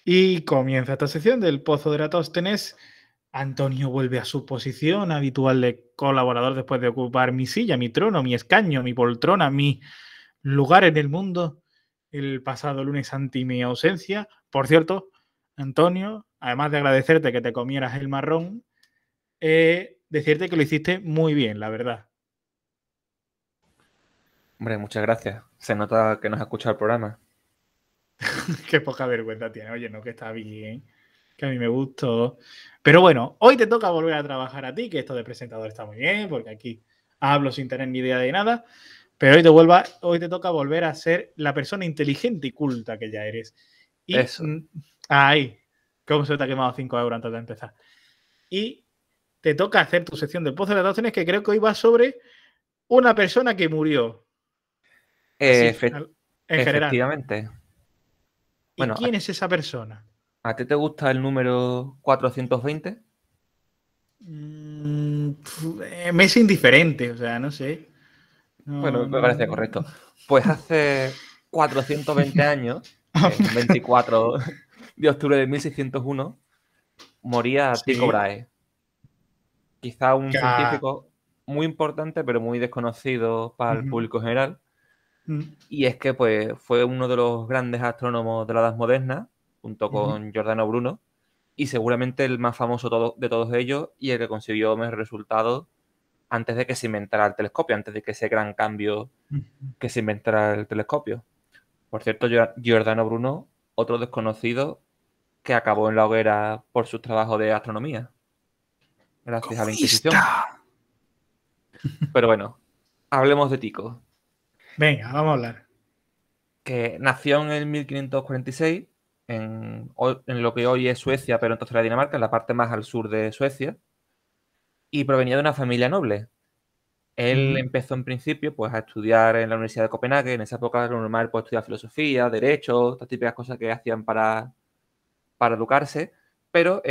Y comienza esta sección del Pozo de Eratóstenes. Antonio vuelve a su posición habitual de colaborador después de ocupar mi silla, mi trono, mi escaño, mi poltrona, mi lugar en el mundo el pasado lunes ante mi ausencia. Por cierto, Antonio, además de agradecerte que te comieras el marrón, decirte que lo hiciste muy bien, la verdad. Hombre, muchas gracias. Se nota que nos ha escuchado el programa. Qué poca vergüenza tiene. Oye, no, que está bien, que a mí me gustó. Pero bueno, hoy te toca volver a trabajar a ti, que esto de presentador está muy bien, porque aquí hablo sin tener ni idea de nada. Pero hoy te toca volver a ser la persona inteligente y culta que ya eres. Y Eso. ahí, cómo se te ha quemado 5 euros antes de empezar. Y te toca hacer tu sección del Pozo de las Docenas, que creo que hoy va sobre una persona que murió. Así, Efe- en general. Efectivamente. ¿Y Bueno, quién es esa persona? ¿a ti te gusta el número 420? Me es indiferente, o sea, no sé. Bueno, No, me no. parece correcto. Pues hace 420 años, el 24 de octubre de 1601, moría Tycho Sí. Brahe. Quizá un Ca- científico muy importante, pero muy desconocido para el Ujú. público general. Mm, Y es que pues, fue uno de los grandes astrónomos de la Edad Moderna, junto ujú. con Giordano Bruno, y seguramente el más famoso de todos ellos y el que consiguió mejores resultados antes de que se inventara el telescopio, antes de que ese gran cambio que se inventara el telescopio. Por cierto, Giordano Bruno, otro desconocido que acabó en la hoguera por sus trabajos de astronomía, gracias a la Comunista. Inquisición. Pero bueno, hablemos de Tycho, Venga, vamos a hablar. que nació en el 1546 en lo que hoy es Suecia, pero entonces era Dinamarca, en la parte más al sur de Suecia, y provenía de una familia noble. Él Ujú. empezó en principio pues, a estudiar en la Universidad de Copenhague. En esa época era normal pues, estudiar filosofía, derecho, estas típicas cosas que hacían para educarse. Pero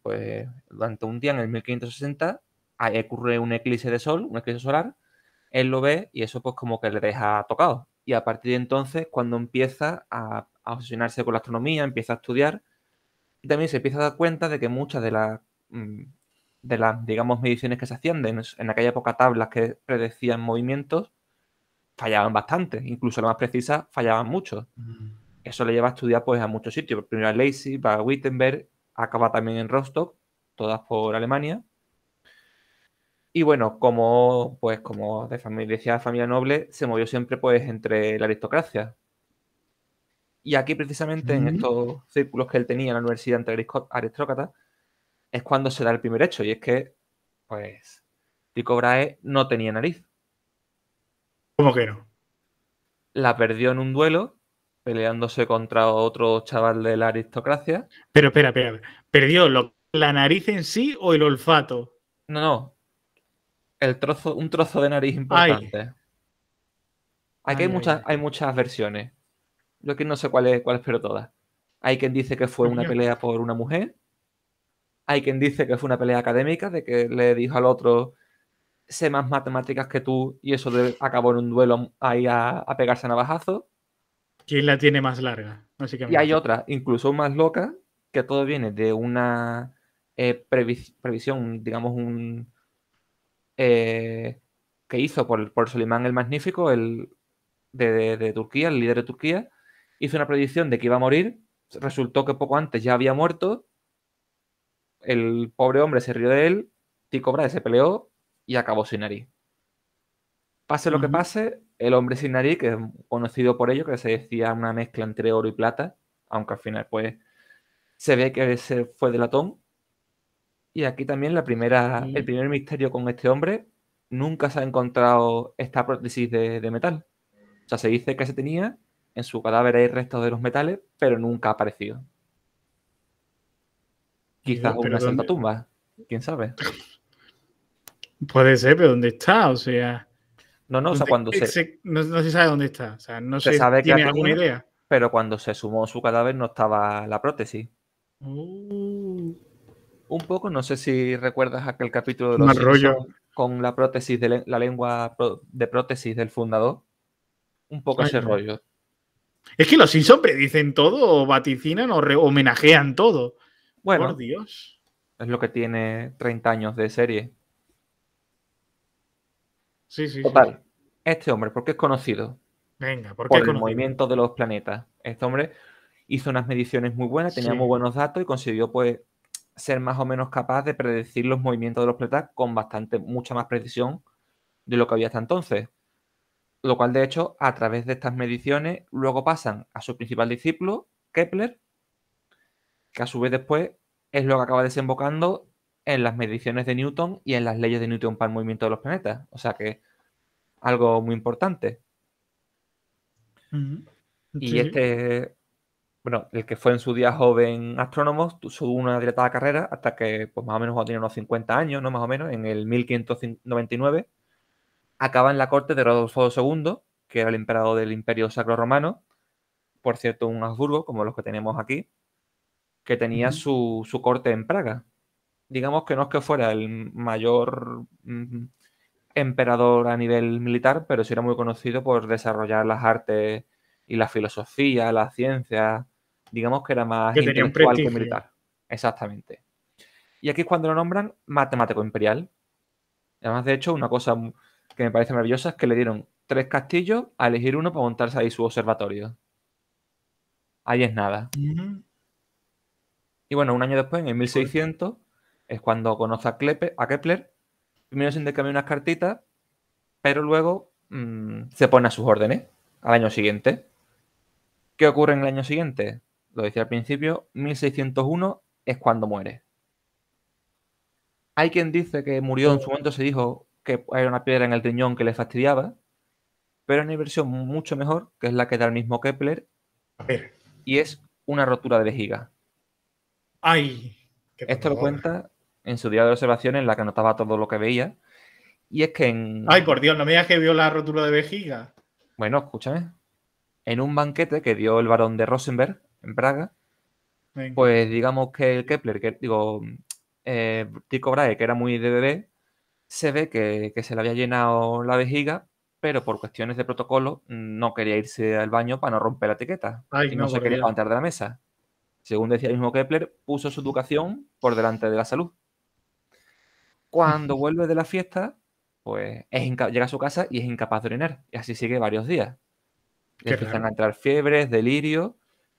pues, durante un día, en el 1560, ahí ocurre un eclipse de sol, un eclipse solar. Él lo ve y eso pues como que le deja tocado. Y a partir de entonces, cuando empieza a obsesionarse con la astronomía, empieza a estudiar y también se empieza a dar cuenta de que muchas mm, de las, digamos, mediciones que se hacían en aquella época, tablas que predecían movimientos, fallaban bastante. Incluso las más precisas fallaban mucho. Eso le lleva a estudiar pues a muchos sitios. Primero a Leipzig, va a Wittenberg, acaba también en Rostock, todas por Alemania. Y bueno, como de familia, decía familia noble, se movió siempre pues entre la aristocracia. Y aquí precisamente en Ujú. estos círculos que él tenía en la universidad entre aristócratas, es cuando se da el primer hecho, y es que, pues, Tycho Brahe no tenía nariz. ¿Cómo que no? La perdió en un duelo, peleándose contra otro chaval de la aristocracia. Pero espera. ¿Perdió la nariz en sí o el olfato? No, no, un trozo de nariz Ay, importante. Aquí ay. hay muchas versiones. Yo aquí no sé cuál es, pero todas. Hay quien dice que fue una Coño. pelea por una mujer. Hay quien dice que fue una pelea académica, de que le dijo al otro, sé más matemáticas que tú, y eso acabó en un duelo ahí a pegarse a navajazos. ¿Quién la tiene más larga? Y hay Básicamente. otra, incluso más loca, que todo viene de una previsión, digamos, eh, que hizo por Solimán el Magnífico, de Turquía, el líder de Turquía. Hizo una predicción de que iba a morir. Resultó que poco antes ya había muerto. El pobre hombre se rió de él. Tycho Brahe se peleó y acabó sin nariz. Pase lo que Ujú. pase, el hombre sin nariz, que es conocido por ello, que se decía una mezcla entre oro y plata, aunque al final pues se ve que se fue de latón. Y aquí también el Y primer misterio con este hombre, nunca se ha encontrado esta prótesis de metal. O sea, se dice que se tenía, en su cadáver hay restos de los metales, pero nunca ha aparecido. Quizás pero una ¿dónde? saltatumba, quién sabe. Puede ser, pero ¿dónde está? O sea, No, no, o sea, no se sabe dónde está. O sea, no se se sabe que la tiene alguna tenía, idea. pero cuando se sumó su cadáver no estaba la prótesis. Uh, Un poco, no sé si recuerdas aquel capítulo de Qué Los mal rollo. Simpsons con la prótesis la lengua de prótesis del fundador. Un poco Ay, ese rollo. Es que los Simpsons predicen todo, o vaticinan, o homenajean todo. Por Bueno, Dios. es lo que tiene 30 años de serie. Sí, sí, sí. Total, este hombre, ¿por qué es conocido? Venga, ¿por qué es Por el conocido? movimiento de los planetas. Este hombre hizo unas mediciones muy buenas, tenía muy Sí. buenos datos y consiguió, pues, ser más o menos capaz de predecir los movimientos de los planetas con mucha más precisión de lo que había hasta entonces. Lo cual, de hecho, a través de estas mediciones, luego pasan a su principal discípulo, Kepler, que a su vez después es lo que acaba desembocando en las mediciones de Newton y en las leyes de Newton para el movimiento de los planetas. O sea que algo muy importante. Ujú. Y Sí, sí. este, bueno, el que fue en su día joven astrónomo, tuvo una dilatada carrera hasta que, pues más o menos cuando tenía unos 50 años, ¿no? Más o menos, en el 1599, acaba en la corte de Rodolfo II, que era el emperador del Imperio Sacro Romano, por cierto, un Habsburgo, como los que tenemos aquí, que tenía Ujú. su corte en Praga. Digamos que no es que fuera el mayor emperador a nivel militar, pero sí era muy conocido por desarrollar las artes y la filosofía, la ciencia. Digamos que era más Que tenía un intelectual que prestigio. militar. Exactamente. Y aquí es cuando lo nombran matemático imperial. Además, de hecho, una cosa que me parece maravillosa es que le dieron 3 castillos a elegir uno para montarse ahí su observatorio. Ahí es nada. Ujú. Y bueno, un año después, en el Pues, 1600, es cuando conoce a Kepler. Primero se intercambian unas cartitas, pero luego se pone a sus órdenes al año siguiente. ¿Qué ocurre en el año siguiente? Lo decía al principio, 1601 es cuando muere. Hay quien dice que murió, en su momento se dijo que era una piedra en el riñón que le fastidiaba, pero hay una versión mucho mejor, que es la que da el mismo Kepler, a ver. y es una rotura de vejiga. Ay, qué Esto lo dolor. cuenta en su diario de observaciones, en la que anotaba todo lo que veía, y es que Ay, por Dios, no me digas que vio la rotura de vejiga. bueno, escúchame, en un banquete que dio el barón de Rosenberg en Praga, Venga. pues digamos que el Kepler, Tycho Brahe, que era muy de bebé, se ve que se le había llenado la vejiga, pero por cuestiones de protocolo no quería irse al baño para no romper la etiqueta Ay, y no no, se por quería Dios. levantar de la mesa. Según decía el mismo Kepler, puso su educación por delante de la salud. Cuando vuelve de la fiesta, pues llega a su casa y es incapaz de orinar. Y así sigue varios días. Le Qué empiezan a raro. entrar fiebres, delirios,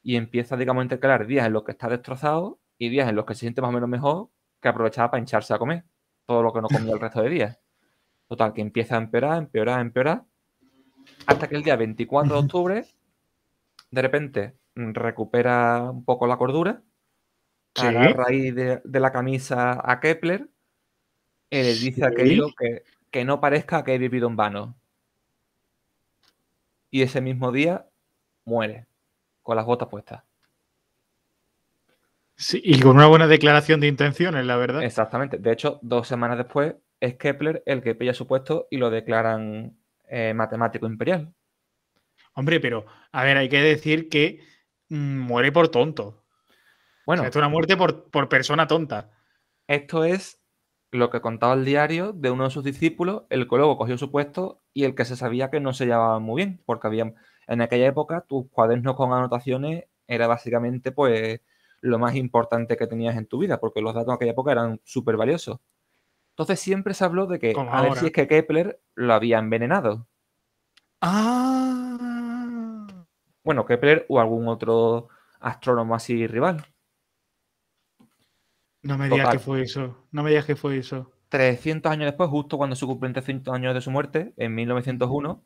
y empieza, digamos, a intercalar días en los que está destrozado y días en los que se siente más o menos mejor, que aprovechaba para hincharse a comer todo lo que no comía el resto de días. Total, que empieza a empeorar, empeorar, empeorar, hasta que el día 24 de Ujú. octubre, de repente, recupera un poco la cordura, Sí. agarra ahí de la camisa a Kepler y le dice a aquello Sí. que no parezca que he vivido en vano. Y ese mismo día muere, con las botas puestas. Sí, y con una buena declaración de intenciones, la verdad. Exactamente. De hecho, 2 semanas después es Kepler el que pilla su puesto y lo declaran matemático imperial. Hombre, pero, a ver, hay que decir que muere por tonto. O sea, Bueno, esto es una muerte por persona tonta. esto es lo que contaba el diario de uno de sus discípulos, el que luego cogió su puesto y el que se sabía que no se llevaban muy bien, porque había, en aquella época tus cuadernos con anotaciones era básicamente pues lo más importante que tenías en tu vida, porque los datos en aquella época eran súper valiosos. Entonces siempre se habló de que Como a ver si es ahora. que Kepler lo había envenenado. Ah. Bueno, Kepler o algún otro astrónomo así rival. No me digas que Total. fue eso. No me digas que fue eso. 300 años después, justo cuando se cumplen 300 años de su muerte, en Ujú. 1901,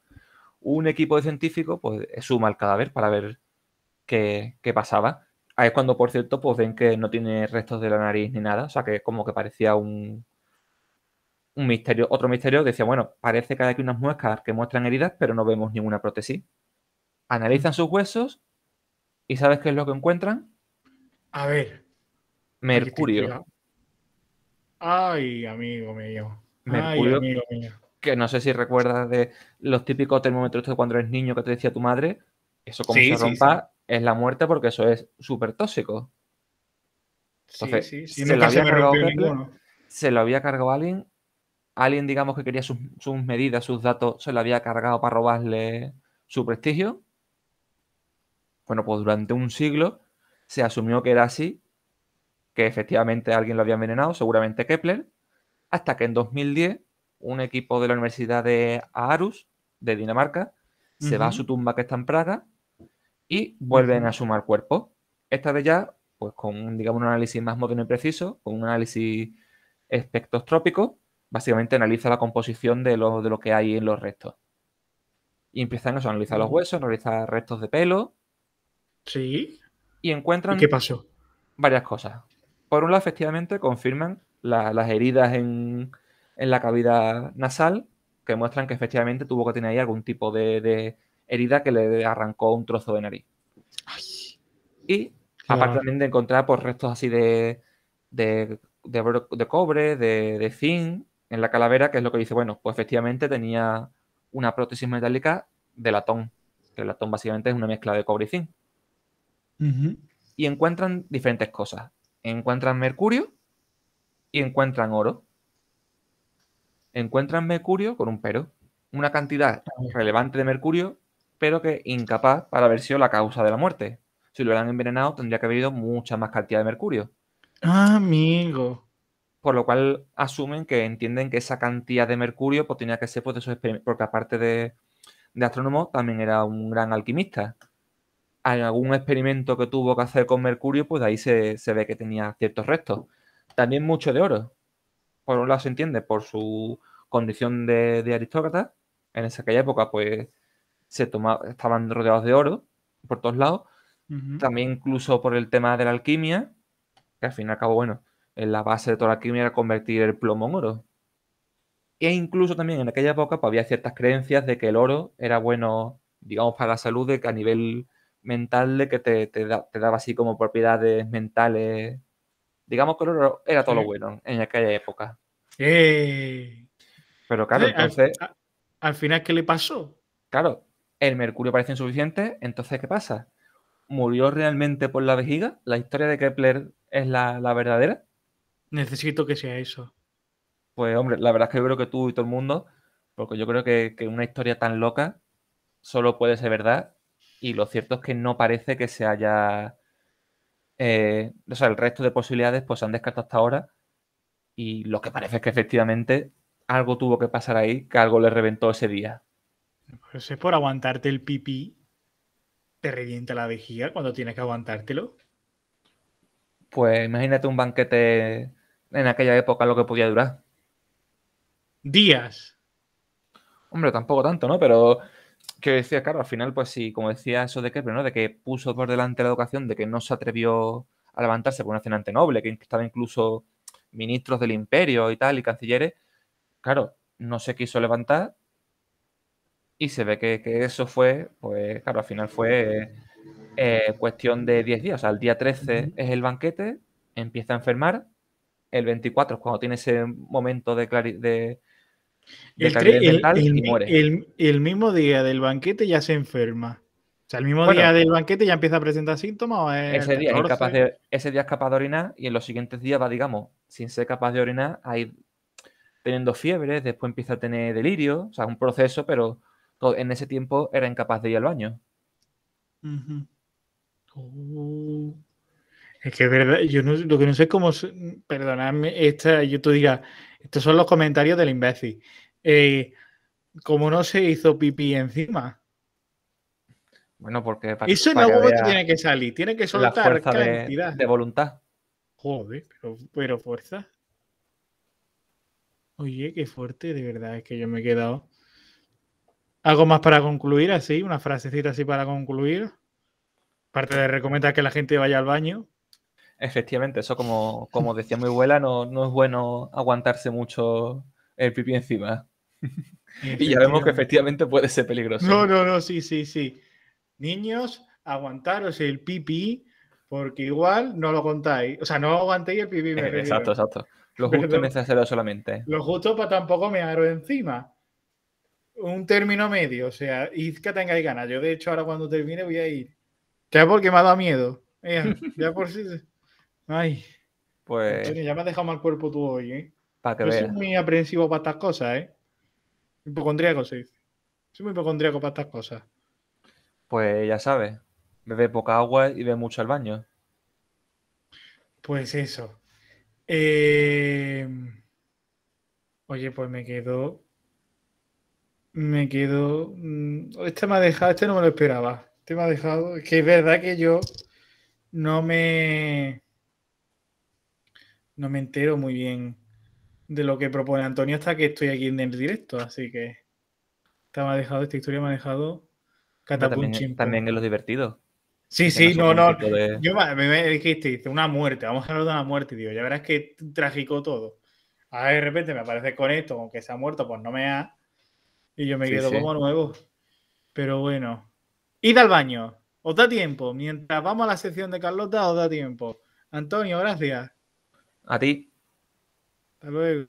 un equipo de científicos pues suma el cadáver para ver qué pasaba. Ahí es cuando, por cierto, pues ven que no tiene restos de la nariz ni nada, o sea que como que parecía un misterio. Otro misterio decía, bueno, parece que hay aquí unas muescas que muestran heridas, pero no vemos ninguna prótesis. Analizan sus huesos y ¿sabes qué es lo que encuentran? A ver. Aquí estoy Mercurio. intrigado. Ay, amigo mío. Ay, Mercurio, amigo mío. que no sé si recuerdas de los típicos termómetros de cuando eres niño que te decía tu madre, eso como Sí, se sí, sí. rompa es la muerte porque eso es súper tóxico. Sí, Entonces, sí, sí. se lo Nunca se había me cargado rompió Kepler, ninguno. se lo había cargado alguien digamos que quería sus medidas, sus datos, se lo había cargado para robarle su prestigio Bueno, pues durante un siglo se asumió que era así, que efectivamente alguien lo había envenenado, seguramente Kepler, hasta que en 2010 un equipo de la Universidad de Aarhus, de Dinamarca, se va a su Ujú, tumba que está en Praga y vuelven ujú. a sumar cuerpos. Esta vez ya, pues con, digamos, un análisis más moderno y preciso, con un análisis espectroscópico, básicamente analiza la composición de lo que hay en los restos. Y empiezan a analizar los huesos, analizar restos de pelo Sí. y ¿Y qué encuentran pasó? varias cosas. Por un lado, efectivamente, confirman las heridas en la cavidad nasal, que muestran que efectivamente tuvo que tener ahí algún tipo de herida que le arrancó un trozo de nariz. Ay, Y qué aparte dolor. también de encontrar pues, restos así de cobre, de zinc en la calavera, que es lo que dice, bueno, pues efectivamente tenía una prótesis metálica de latón, que el latón básicamente es una mezcla de cobre y zinc. Ujú. Y encuentran diferentes cosas. Encuentran mercurio y encuentran oro. Encuentran mercurio con un pero. Una cantidad A ver. relevante de mercurio, pero que incapaz para haber sido la causa de la muerte. Si lo hubieran envenenado, tendría que haber habido mucha más cantidad de mercurio. Amigo. Por lo cual asumen que entienden que esa cantidad de mercurio pues, tenía que ser pues, de esos experimentos, porque aparte de astrónomo, también era un gran alquimista. En algún experimento que tuvo que hacer con mercurio, pues de ahí se ve que tenía ciertos restos. También mucho de oro. Por un lado se entiende por su condición de aristócrata. Aquella época, pues, estaban rodeados de oro por todos lados. Ujú. También incluso por el tema de la alquimia, que al fin y al cabo, bueno, en la base de toda la alquimia era convertir el plomo en oro. E incluso también en aquella época pues, había ciertas creencias de que el oro era bueno, digamos, para la salud, de que a nivel mental, de que te daba así como propiedades mentales. Digamos que el oro era todo lo Sí. bueno en aquella época. ¡Eh! Pero claro, Entonces, entonces, al final, ¿qué le pasó? claro, el mercurio parece insuficiente, entonces, ¿qué pasa? ¿Murió realmente por la vejiga? ¿La historia de Kepler es la verdadera? Necesito que sea eso. Pues hombre, la verdad es que yo creo que tú y todo el mundo, porque yo creo que una historia tan loca solo puede ser verdad y lo cierto es que no parece que se haya... o sea, el resto de posibilidades pues se han descartado hasta ahora y lo que parece es que efectivamente algo tuvo que pasar ahí, que algo le reventó ese día. Pues es por aguantarte el pipí, te revienta la vejiga cuando tienes que aguantártelo. Pues imagínate un banquete en aquella época lo que podía durar. Días. Hombre, tampoco tanto, ¿no? Pero que decía, claro, al final, pues sí, como decía eso de Kepler, ¿no? De que puso por delante la educación, de que no se atrevió a levantarse por un accionante noble, que estaba incluso ministros del imperio y tal, y cancilleres, claro, no se quiso levantar y se ve que eso fue, pues claro, al final fue cuestión de 10 días. O sea, el día 13 Ujú. es el banquete, empieza a enfermar, el 24 es cuando tiene ese momento de El, claridad tre- mental y muere. el mismo día del banquete ya se enferma. O sea, el mismo día Bueno, del banquete ya empieza a presentar síntomas, o es el 14. ese día es capaz de orinar y en los siguientes días va, digamos, sin ser capaz de orinar, ahí teniendo fiebre, después empieza a tener delirio, o sea, un proceso, pero en ese tiempo era incapaz de ir al baño. Ujú. Oh. Es que es verdad, yo no, lo que no sé es cómo, perdonadme, yo te diga, estos son los comentarios del imbécil. Eh, ¿Cómo no se hizo pipí encima? Bueno, porque Eso en para algún que momento vea tiene que salir, tiene que la soltar fuerza cantidad. de voluntad. Joder, pero fuerza. Oye, qué fuerte, de verdad, es que yo me he quedado. ¿Algo más para concluir así? Una frasecita así para concluir. Aparte de recomendar que la gente vaya al baño. Efectivamente, eso como decía mi abuela, no es bueno aguantarse mucho el pipí encima. Y ya vemos que Efectivamente. efectivamente puede ser peligroso. No, no, no, sí, sí, sí. Niños, aguantaros el pipí, porque igual no lo contáis. O sea, no aguantéis el pipí, me Exacto, refiero. exacto. Lo justo y Perdón. necesario solamente. Lo justo para tampoco me aro encima. Un término medio, o sea, y que tengáis ganas. Yo, de hecho, ahora cuando termine voy a ir. Ya porque me ha dado miedo. Ya por si. Ay, Pues Antonio, ya me has dejado mal cuerpo tú hoy, ¿eh? para que Yo soy veas. muy aprensivo para estas cosas, ¿eh? Hipocondríaco, sí. Soy muy hipocondríaco para estas cosas. Pues ya sabes. Bebe poca agua y ve mucho al baño. Pues eso. Oye, pues Este me ha dejado, este no me lo esperaba. Este me ha dejado. Es que es verdad que yo no me. No me entero muy bien de lo que propone Antonio hasta que estoy aquí en el directo. Así que esta historia me ha dejado Hombre, catapum chimpum. también es lo divertido. Sí, Que tenga sí, su no, no. momentito de. Yo me dijiste, dice, una muerte, vamos a hablar de una muerte, tío. Ya verás que trágico todo. Ahora de repente me aparece con esto, aunque se ha muerto, pues no me ha. Y yo me Sí, quedo sí. como nuevo. Pero bueno. Id al baño. ¿Os da tiempo? Mientras vamos a la sección de Carlota, os da tiempo. Antonio, gracias. A ti. Hasta luego.